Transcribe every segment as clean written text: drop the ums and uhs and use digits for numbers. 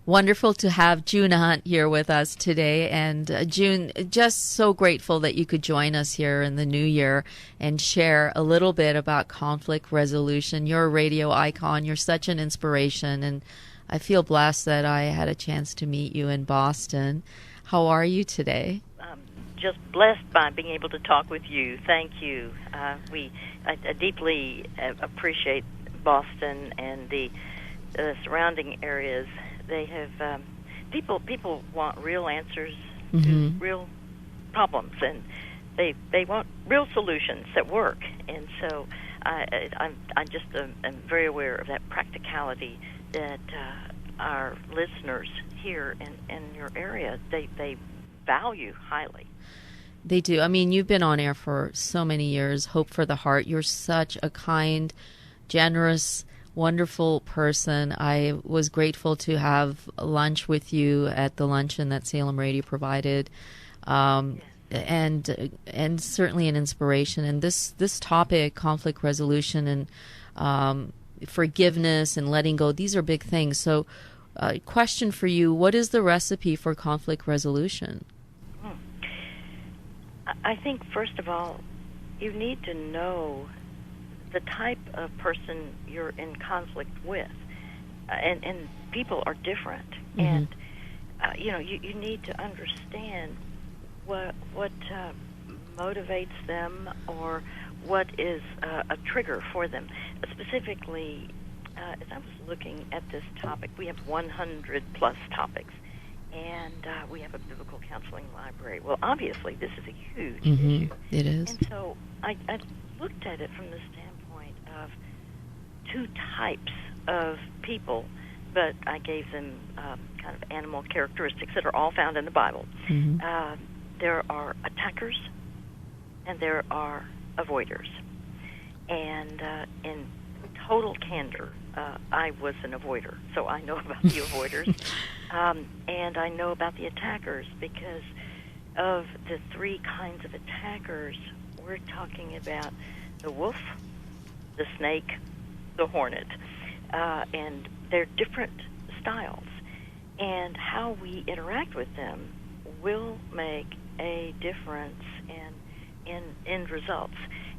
Wonderful to have June Hunt here with us today. And June, just so grateful that you could join us here in the new year and share a little bit about conflict resolution. You're a radio icon. You're such an inspiration. And I feel blessed that I had a chance to meet you in Boston. How are you today? Just blessed by being able to talk with you. Thank you. I deeply appreciate Boston and the surrounding areas. They have people want real answers to real problems, and they want real solutions that work. And so I'm just am very aware of that practicality that our listeners here in your area they value highly. They do. I mean, you've been on air for so many years. Hope for the Heart. You're such a kind, generous, wonderful person. I was grateful to have lunch with you at the luncheon that Salem Radio provided, and certainly an inspiration. And this topic, conflict resolution and forgiveness and letting go, these are big things. So, question for you: what is the recipe for conflict resolution? I think, first of all, you need to know the type of person you're in conflict with. And people are different. And, you need to understand what motivates them or what is a trigger for them. Specifically, as I was looking at this topic, we have 100-plus topics. And we have a biblical counseling library. Well, obviously, this is a huge issue. It is. And so I looked at it from the standpoint of two types of people, but I gave them kind of animal characteristics that are all found in the Bible. There are attackers, and there are avoiders. And in total candor, I was an avoider, so I know about the avoiders. And I know about the attackers because of the three kinds of attackers. We're talking about the wolf, the snake, the hornet. And they're different styles. And how we interact with them will make a difference in end results.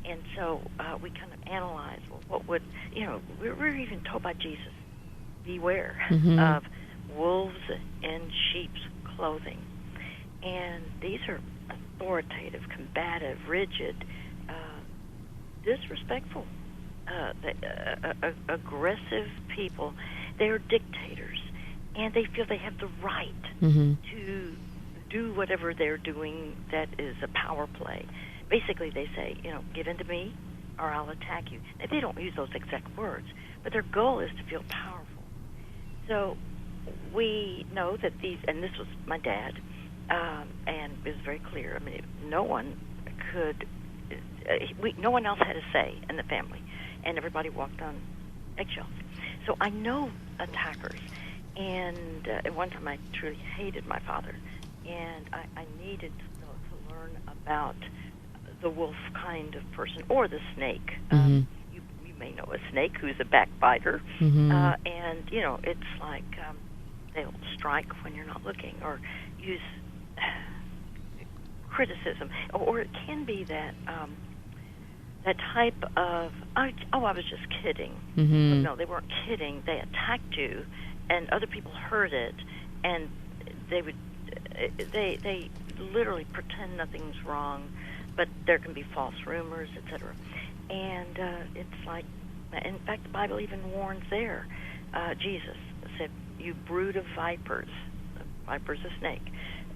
And so we kind of analyze, well, what would, we're even told by Jesus, beware of wolves in sheep's clothing. And these are authoritative, combative, rigid, disrespectful, aggressive people. They're dictators, and they feel they have the right to do whatever they're doing that is a power play. Basically, they say, give in to me or I'll attack you. Now, they don't use those exact words, but their goal is to feel powerful. So we know that these, and this was my dad, and it was very clear. I mean, no one else had a say in the family, and everybody walked on eggshells. So I know attackers, and at one time I truly hated my father, and I needed to learn about the wolf kind of person, or the snake. You may know a snake who's a backbiter, and it's like they'll strike when you're not looking, or use criticism, or it can be that that type of I was just kidding. No, they weren't kidding. They attacked you, and other people heard it, and they literally pretend nothing's wrong. But there can be false rumors, etc. And it's like, in fact, the Bible even warns there. Jesus said, "You brood of vipers." Viper's a snake.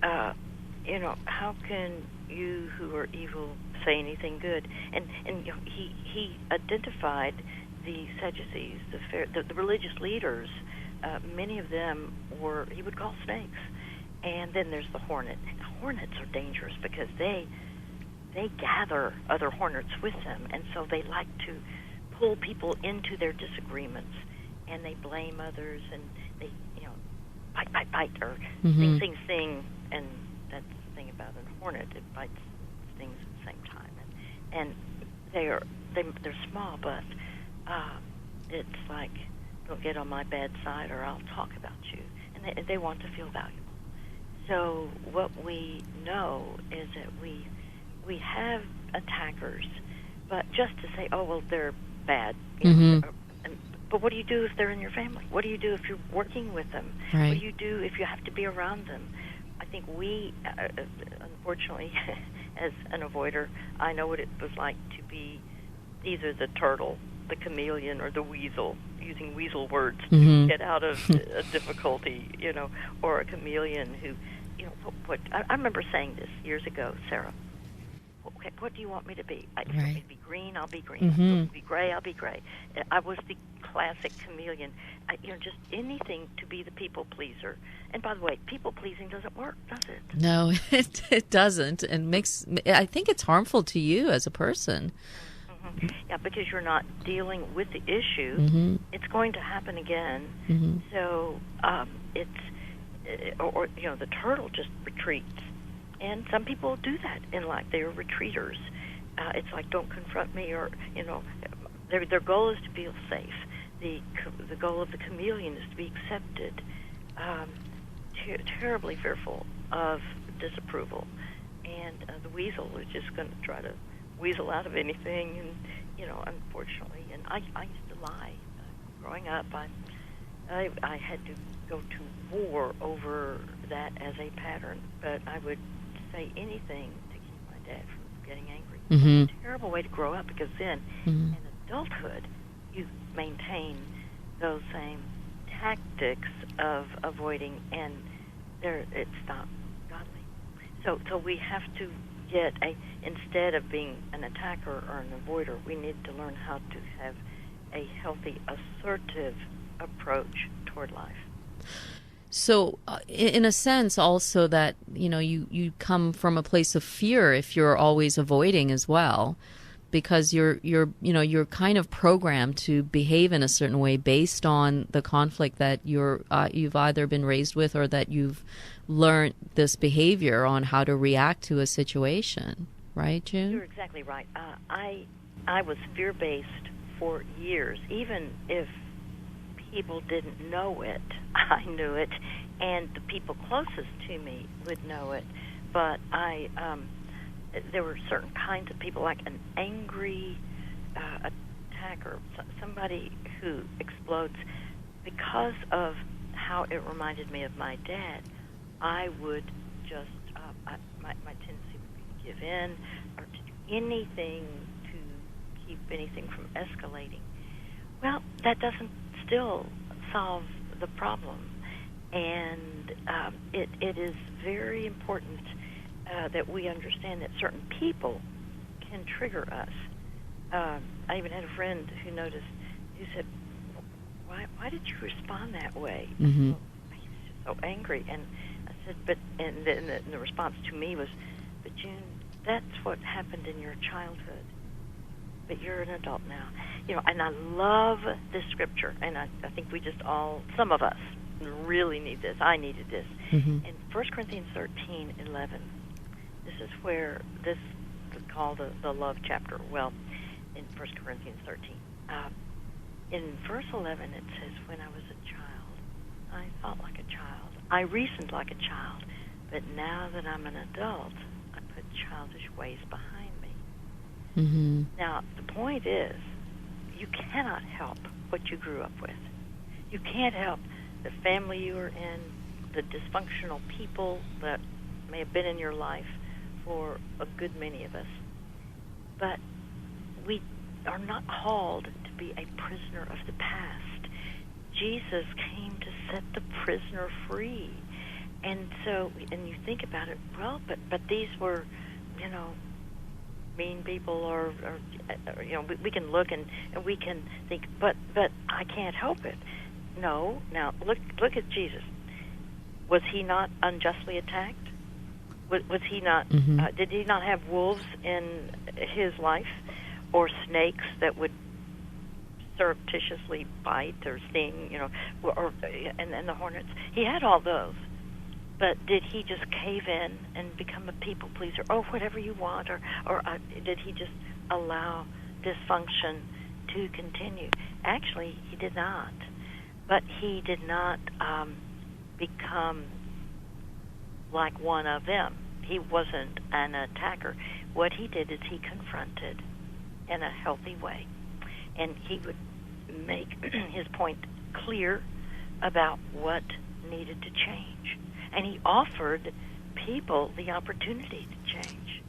How can you who are evil say anything good? And he identified the Sadducees, the religious leaders. Many of them he would call snakes. And then there's the hornet. Hornets are dangerous because they gather other hornets with them, and so they like to pull people into their disagreements, and they blame others, and they, bite, or sing, and that's the thing about a hornet, it bites, stings at the same time, and they're small, but it's like, don't get on my bad side, or I'll talk about you, and they want to feel valuable. So what we know is that we have attackers, but just to say, oh well, they're bad. But what do you do if they're in your family? What do you do if you're working with them? Right. What do you do if you have to be around them? I think we, unfortunately, as an avoider, I know what it was like to be either the turtle, the chameleon, or the weasel, using weasel words to get out of a difficulty, or a chameleon who, I remember saying this years ago, Sarah. Okay, what do you want me to be? If you want me to be green, I'll be green. If you want me to be gray, I'll be gray. I was the classic chameleon. Just anything to be the people pleaser. And by the way, people pleasing doesn't work, does it? No, it doesn't, and I think it's harmful to you as a person. Yeah, because you're not dealing with the issue. It's going to happen again. So the turtle just retreats. And some people do that in life. They are retreaters. It's like, don't confront me, or, their goal is to feel safe. The goal of the chameleon is to be accepted. Terribly fearful of disapproval. And the weasel is just going to try to weasel out of anything, and, unfortunately. And I used to lie. Growing up, I had to go to war over that as a pattern, but I would say anything to keep my dad from getting angry. It's a terrible way to grow up, because then in adulthood you maintain those same tactics of avoiding, and it's not godly. So we have to get instead of being an attacker or an avoider, we need to learn how to have a healthy, assertive approach toward life. So, in a sense, also that you come from a place of fear if you're always avoiding as well, because you're kind of programmed to behave in a certain way based on the conflict that you've either been raised with, or that you've learned this behavior on how to react to a situation. Right, June? You're exactly right. I was fear-based for years, even if people didn't know it. I knew it, and the people closest to me would know it. But there were certain kinds of people, like an angry attacker, somebody who explodes. Because of how it reminded me of my dad, I would just, my tendency would be to give in, or to do anything to keep anything from escalating. Well, that doesn't still solve the problem, and it is very important that we understand that certain people can trigger us. I even had a friend who noticed, who said, why did you respond that way? Well, he was just so angry. And I said, and the response to me was, but June, that's what happened in your childhood. But you're an adult now. And I love this scripture, and I think some of us really need this. I needed this. In 1 Corinthians 13:11, this is where this is called the love chapter. Well, in 1 Corinthians 13. In verse 11, it says, when I was a child, I thought like a child. I reasoned like a child. But now that I'm an adult, I put childish ways behind me. Now, the point is, you cannot help what you grew up with. You can't help the family you were in, the dysfunctional people that may have been in your life for a good many of us. But we are not called to be a prisoner of the past. Jesus came to set the prisoner free. And so, and you think about it, well, but these were, mean people, or we can look and we can think, but I can't help it. No. Now look at Jesus. Was he not unjustly attacked? Was he not? Did he not have wolves in his life, or snakes that would surreptitiously bite or sting? And the hornets. He had all those. But did he just cave in and become a people pleaser? Oh, whatever you want, or did he just allow dysfunction to continue? Actually, he did not. But he did not become like one of them. He wasn't an attacker. What he did is he confronted in a healthy way, and he would make his point clear about what needed to change, and he offered people the opportunity to change.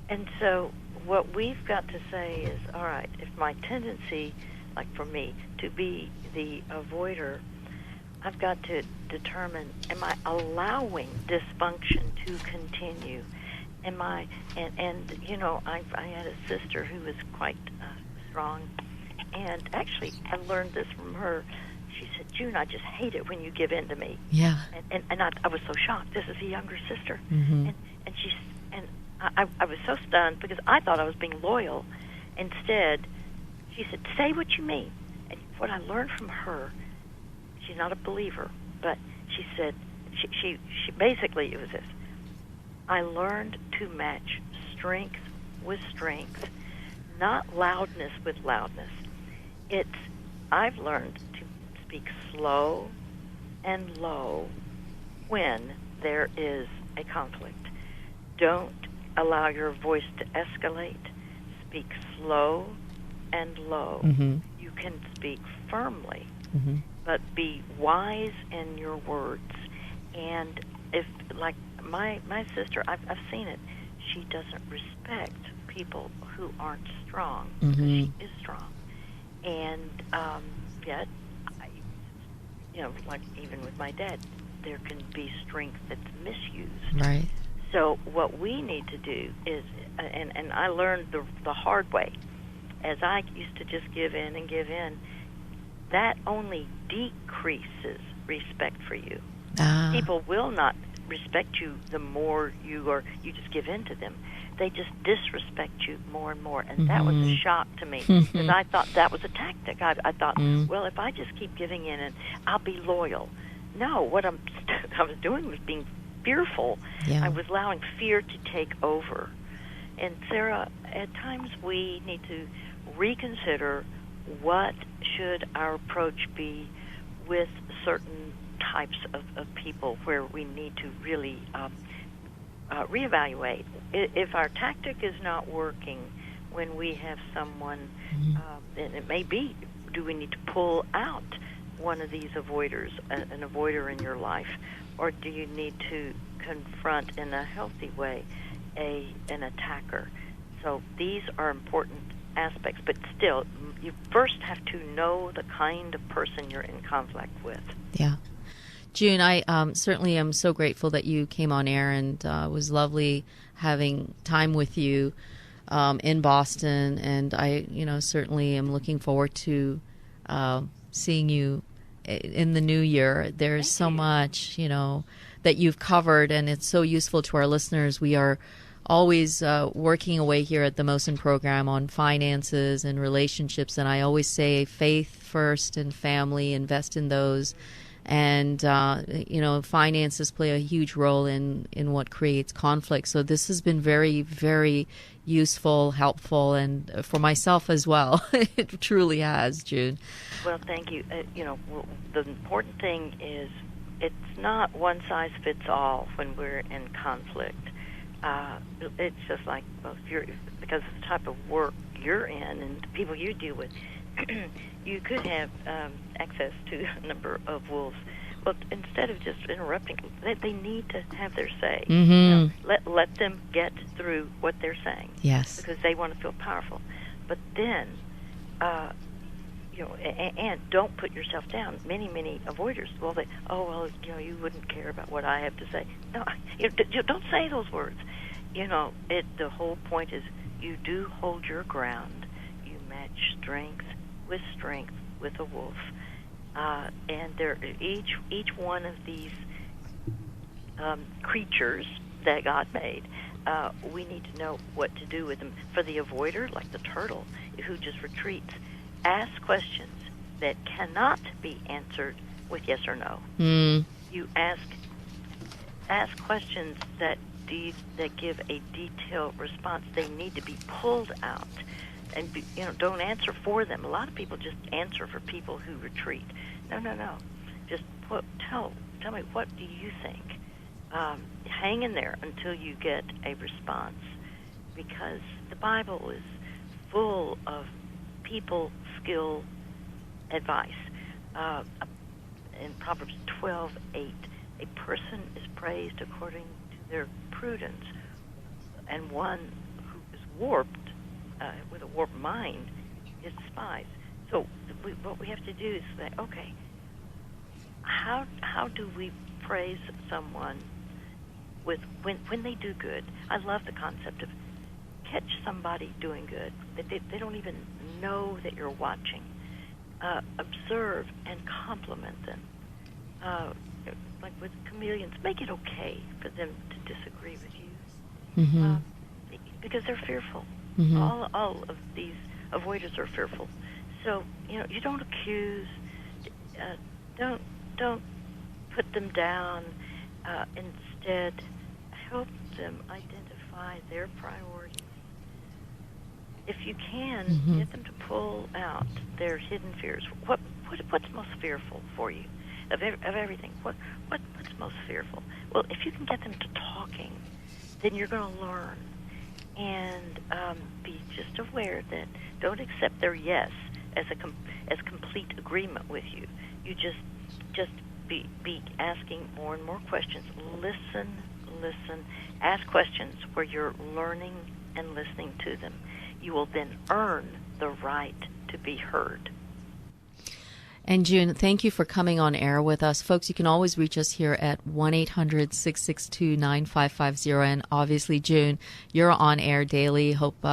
And so what we've got to say is, all right, if my tendency, like for me, to be the avoider, I've got to determine, am I allowing dysfunction to continue? Am I, and you know, I had a sister who was quite strong, and actually I learned this from her. She said, June, I just hate it when you give in to me. Yeah. And I was so shocked. This is a younger sister. Mm-hmm. And I was so stunned because I thought I was being loyal. Instead, she said, say what you mean. And what I learned from her, she's not a believer, but she said, she basically, it was this: I learned to match strength with strength, not loudness with loudness. I've learned to speak slow and low when there is a conflict. Don't allow your voice to escalate. Speak slow and low. Mm-hmm. You can speak firmly, Mm-hmm. but be wise in your words. And if, like my sister, I've seen it, she doesn't respect people who aren't strong, because Mm-hmm. she is strong. And yet, like even with my dad, there can be strength that's misused. Right. So what we need to do is, and I learned the hard way, as I used to just give in and give in, that only decreases respect for you. Ah. People will not respect you the more you just give in to them. They just disrespect you more and more, and that was a shock to me, because I thought that was a tactic. I thought, well, if I just keep giving in, and I'll be loyal. No, what I was doing was being fearful. Yeah. I was allowing fear to take over. And Sarah, at times we need to reconsider what should our approach be with certain types of people, where we need to really reevaluate. If our tactic is not working when we have someone, and it may be, do we need to pull out one of these avoiders, an avoider in your life, or do you need to confront in a healthy way an attacker? So these are important aspects, but still, you first have to know the kind of person you're in conflict with. Yeah. June, I certainly am so grateful that you came on air, and it was lovely having time with you in Boston, and I, certainly am looking forward to seeing you in the new year. There's so much, that you've covered, and it's so useful to our listeners. We are always working away here at the Mosen program on finances and relationships, and I always say faith first and family, invest in those. And, finances play a huge role in what creates conflict. So this has been very, very useful, helpful, and for myself as well. It truly has, June. Well, thank you. The important thing is it's not one size fits all when we're in conflict. It's just like, well, because of the type of work you're in and the people you deal with, you could have access to a number of wolves. Well, instead of just interrupting, they need to have their say. Mm-hmm. Let them get through what they're saying. Yes. Because they want to feel powerful. But then, and don't put yourself down. Many avoiders, you wouldn't care about what I have to say. No, you don't say those words. The whole point is you do hold your ground. You match strength with a wolf, and each one of these creatures that God made, we need to know what to do with them. For the avoider, like the turtle who just retreats, ask questions that cannot be answered with yes or no. You ask questions that give a detailed response. They need to be pulled out. And don't answer for them. A lot of people just answer for people who retreat. No. Just tell me, what do you think? Hang in there until you get a response, because the Bible is full of people skill advice. In Proverbs 12:8, a person is praised according to their prudence, and one who is warped, with a warped mind, is despised. So what we have to do is say, okay, how do we praise someone with when they do good? I love the concept of catch somebody doing good. They don't even know that you're watching. Observe and compliment them. Like with chameleons, make it okay for them to disagree with you, because they're fearful. Mm-hmm. All of these avoiders are fearful. So you don't accuse. Don't put them down. Instead, help them identify their priorities. If you can, get them to pull out their hidden fears. What's most fearful for you of everything? What's most fearful? Well, if you can get them to talking, then you're going to learn, and be just aware that don't accept their yes as complete agreement with you. You just be asking more and more questions. Listen, ask questions where you're learning and listening to them. You will then earn the right to be heard. And June, thank you for coming on air with us. Folks, you can always reach us here at 1-800-662-9550. And obviously, June, you're on air daily. Hope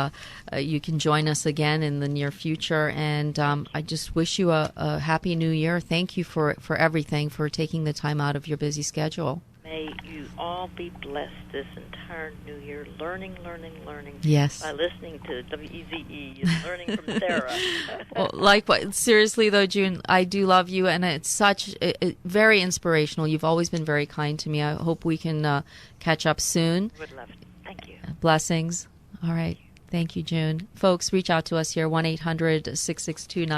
you can join us again in the near future. And I just wish you a happy new year. Thank you for everything, for taking the time out of your busy schedule. May you all be blessed this entire new year, learning. Yes. By listening to WEZE, learning from Sarah. Well, likewise. Seriously, though, June, I do love you, and it's such very inspirational. You've always been very kind to me. I hope we can catch up soon. Would love to. Thank you. Blessings. All right. Thank you, June. Folks, reach out to us here, 1-800-662-9550.